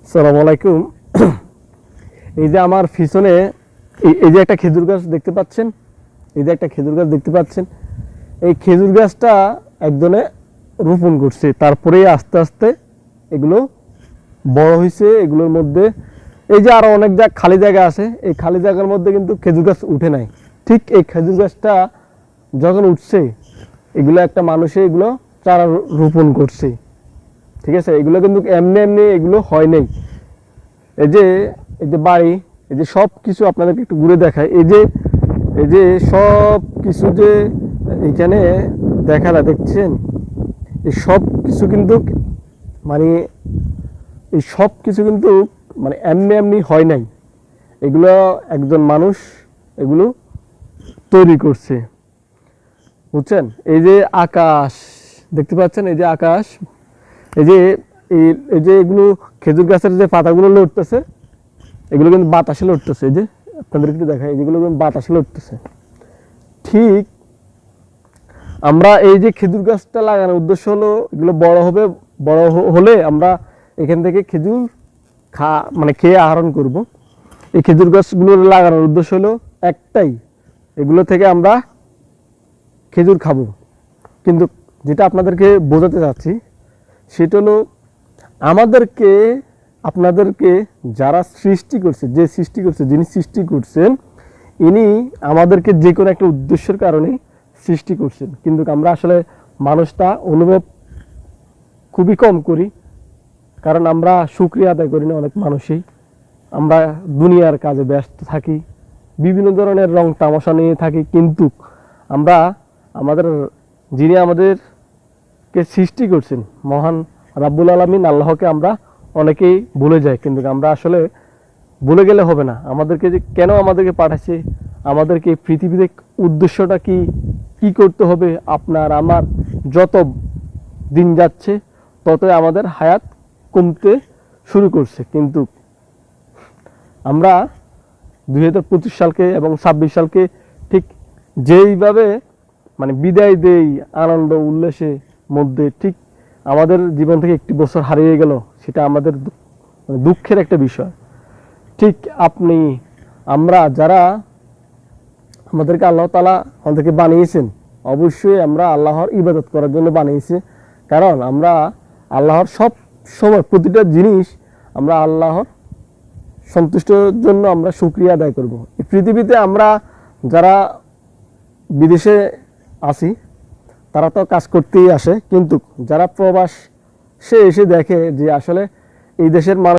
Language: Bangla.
আসসালামু আলাইকুম। এই যে আমার পিছনে এই যে একটা খেজুর গাছ দেখতে পাচ্ছেন, এই খেজুর গাছটা একজনে রোপণ করছে, তারপরে আস্তে আস্তে এগুলো বড় হয়েছে। এগুলোর মধ্যে এই যে আরো অনেক খালি জায়গা আছে, এই খালি জায়গার মধ্যে কিন্তু খেজুর গাছ উঠে নাই। ঠিক এই খেজুর গাছটা যখন উঠছে, এগুলো একটা মানুষে এগুলো চারা রোপণ করছে। ঠিক আছে, এগুলো কিন্তু এমনি এমনি এগুলো হয় নাই। এই যে বাড়ি, এই যে সব কিছু আপনাদেরকে একটু ঘুরে দেখায়। এই যে সব কিছু যে এখানে দেখছেন, এই সব কিছু কিন্তু মানে মানে এমনি এমনি হয় নাই। এগুলো একজন মানুষ এগুলো তৈরি করছে, বুঝছেন। এই যে আকাশ দেখতে পাচ্ছেন, এই যে আকাশ, এই যে এই যে এগুলো খেজুর গাছের যে পাতাগুলো লড়তেছে, এগুলো কিন্তু বাতাসে লড়তেছে। এই যে আপনাদের একটু দেখায়, যেগুলো কিন্তু বাতাসে লড়তেছে। ঠিক আমরা এই যে খেজুর গাছটা লাগানোর উদ্দেশ্য হলো এগুলো বড় হবে, বড় হলে আমরা এখান থেকে খেজুর মানে খেয়ে আহরণ করব। এই খেজুর গাছগুলো লাগানোর উদ্দেশ্য হলো একটাই, এগুলো থেকে আমরা খেজুর খাবো। কিন্তু যেটা আপনাদেরকে বোঝাতে চাচ্ছি সেটা হলো আপনাদেরকে যারা সৃষ্টি করছে, যিনি সৃষ্টি করছেন, ইনি আমাদেরকে যে কোনো একটা উদ্দেশ্যের কারণে সৃষ্টি করছেন। কিন্তু আমরা আসলে মানুষটা অনুভব খুবই কম করি, কারণ আমরা শুকরিয়া আদায় করি না। অনেক মানুষই আমরা দুনিয়ার কাজে ব্যস্ত থাকি, বিভিন্ন ধরনের রং তামাশা নিয়ে থাকি, কিন্তু আমরা যিনি আমাদেরকে সৃষ্টি করছেন, মহান রাব্বুল আলামিন আল্লাহকে আমরা অনেকেই ভুলে যাই। কিন্তু আমরা আসলে ভুলে গেলে হবে না, আমাদেরকে যে কেন আমাদেরকে পাঠাচ্ছে, আমাদেরকে পৃথিবীতে উদ্দেশ্যটা কি করতে হবে। আপনার আমার যত দিন যাচ্ছে ততই আমাদের হায়াত কমতে শুরু করছে। কিন্তু আমরা 2025 সালকে এবং 26 সালকে ঠিক যেইভাবে মানে বিদায় দেই আনন্দ উল্লাসের মধ্যে, ঠিক আমাদের জীবন থেকে একটি বছর হারিয়ে গেল, সেটা আমাদের দুঃখের একটা বিষয়। ঠিক আমরা যারা আমাদেরকে আল্লাহ তাআলা আমাদেরকে বানিয়েছেন, অবশ্যই আমরা আল্লাহর ইবাদত করার জন্য বানিয়েছি। কারণ আমরা আল্লাহর সব সময় প্রতিটা জিনিস আমরা আল্লাহর সন্তুষ্টির জন্য আমরা শুকরিয়া আদায় করব। এই পৃথিবীতে আমরা যারা বিদেশে আছি তারা তো কাজ করতেই আসে, কিন্তু যারা প্রবাসে এসে দেখে যে আসলে এই দেশের মানুষ